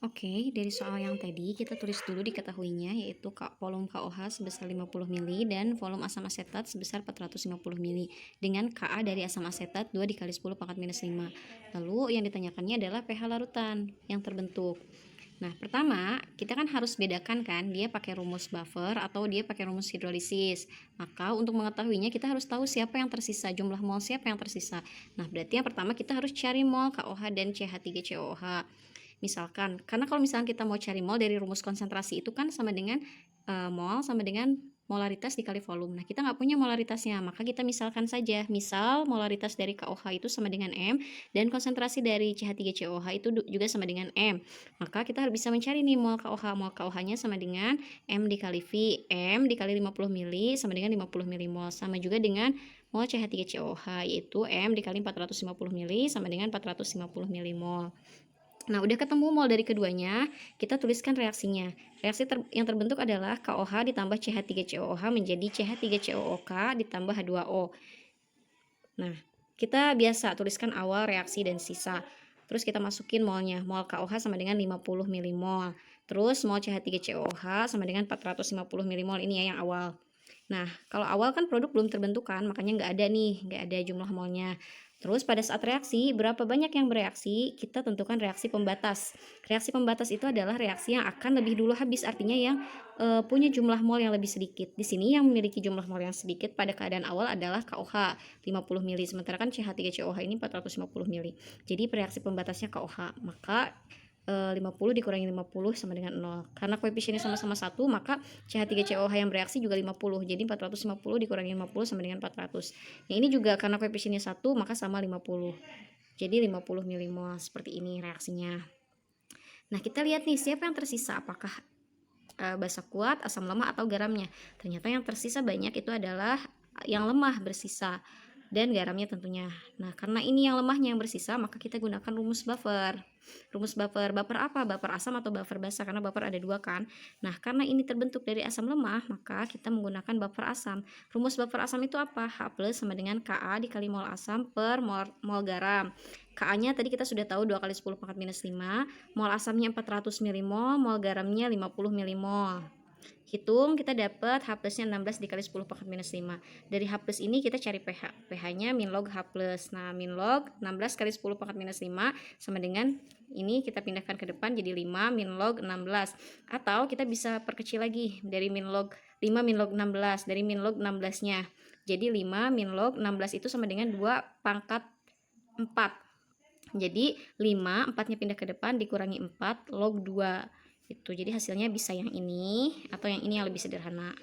Oke, dari soal yang tadi kita tulis dulu diketahuinya yaitu volume KOH sebesar 50 mili dan volume asam asetat sebesar 450 mili dengan Ka dari asam asetat 2 dikali 10 pangkat minus 5. Lalu yang ditanyakannya adalah pH larutan yang terbentuk. Nah, pertama kita kan harus bedakan kan dia pakai rumus buffer atau dia pakai rumus hidrolisis. Maka untuk mengetahuinya kita harus tahu siapa yang tersisa, jumlah mol siapa yang tersisa. Nah, berarti yang pertama kita harus cari mol KOH dan CH3COOH. Misalkan, karena kalau misalkan kita mau cari mol dari rumus konsentrasi itu kan sama dengan mol sama dengan molaritas dikali volume. Nah, kita nggak punya molaritasnya, maka kita misalkan saja. Misal molaritas dari KOH itu sama dengan M dan konsentrasi dari CH3COH itu juga sama dengan M. Maka kita harus bisa mencari nih mol KOH. Mol KOH-nya sama dengan M dikali V. M dikali 50 mili sama dengan 50 milimol. Sama juga dengan mol CH3COH yaitu M dikali 450 mili sama dengan 450 milimol. Nah, udah ketemu mol dari keduanya, kita tuliskan reaksinya. Reaksi yang terbentuk adalah KOH ditambah CH3COOH menjadi CH3COOK ditambah H2O. Nah, kita biasa tuliskan awal, reaksi, dan sisa. Terus kita masukin molnya. Mol KOH sama dengan 50 milimol. Terus mol CH3COOH sama dengan 450 milimol, ini ya yang awal. Nah, kalau awal kan produk belum terbentuk kan, makanya nggak ada jumlah molnya. Terus pada saat reaksi, berapa banyak yang bereaksi, kita tentukan reaksi pembatas. Reaksi pembatas itu adalah reaksi yang akan lebih dulu habis, artinya yang punya jumlah mol yang lebih sedikit. Di sini yang memiliki jumlah mol yang sedikit pada keadaan awal adalah KOH 50 mili, sementara kan CH3COH ini 450 mili. Jadi reaksi pembatasnya KOH, maka 50 dikurangi 50 sama dengan 0. Karena koefisiennya sama-sama 1, maka CH3COH yang bereaksi juga 50. Jadi 450 dikurangi 50 sama dengan 400. Yang ini juga karena koefisiennya 1, maka sama 50. Jadi 50 milimol, seperti ini reaksinya. Nah, kita lihat nih siapa yang tersisa, apakah basa kuat, asam lemah, atau garamnya. Ternyata yang tersisa banyak itu adalah yang lemah bersisa dan garamnya tentunya. Nah, karena ini yang lemahnya yang bersisa, maka kita gunakan rumus buffer. Rumus buffer apa? Buffer asam atau buffer basa, karena buffer ada dua kan. Nah, karena ini terbentuk dari asam lemah, maka kita menggunakan buffer asam. Rumus buffer asam itu apa? H plus sama dengan Ka dikali mol asam per mol garam. Ka-nya tadi kita sudah tahu 2 kali 10 pangkat minus 5, mol asamnya 400 milimol, mol garamnya 50 milimol. Hitung, kita dapat H plusnya 16 dikali 10 pangkat minus 5. Dari H plus ini kita cari pH. pH-nya min log H plus. Nah, min log 16 kali 10 pangkat minus 5 sama dengan ini kita pindahkan ke depan jadi 5 min log 16. Atau kita bisa perkecil lagi dari min log 5 min log 16, dari min log 16-nya. Jadi 5 min log 16 itu sama dengan 2 pangkat 4. Jadi 5, 4-nya pindah ke depan dikurangi 4 log 2. Itu. Jadi hasilnya bisa yang ini atau yang ini yang lebih sederhana.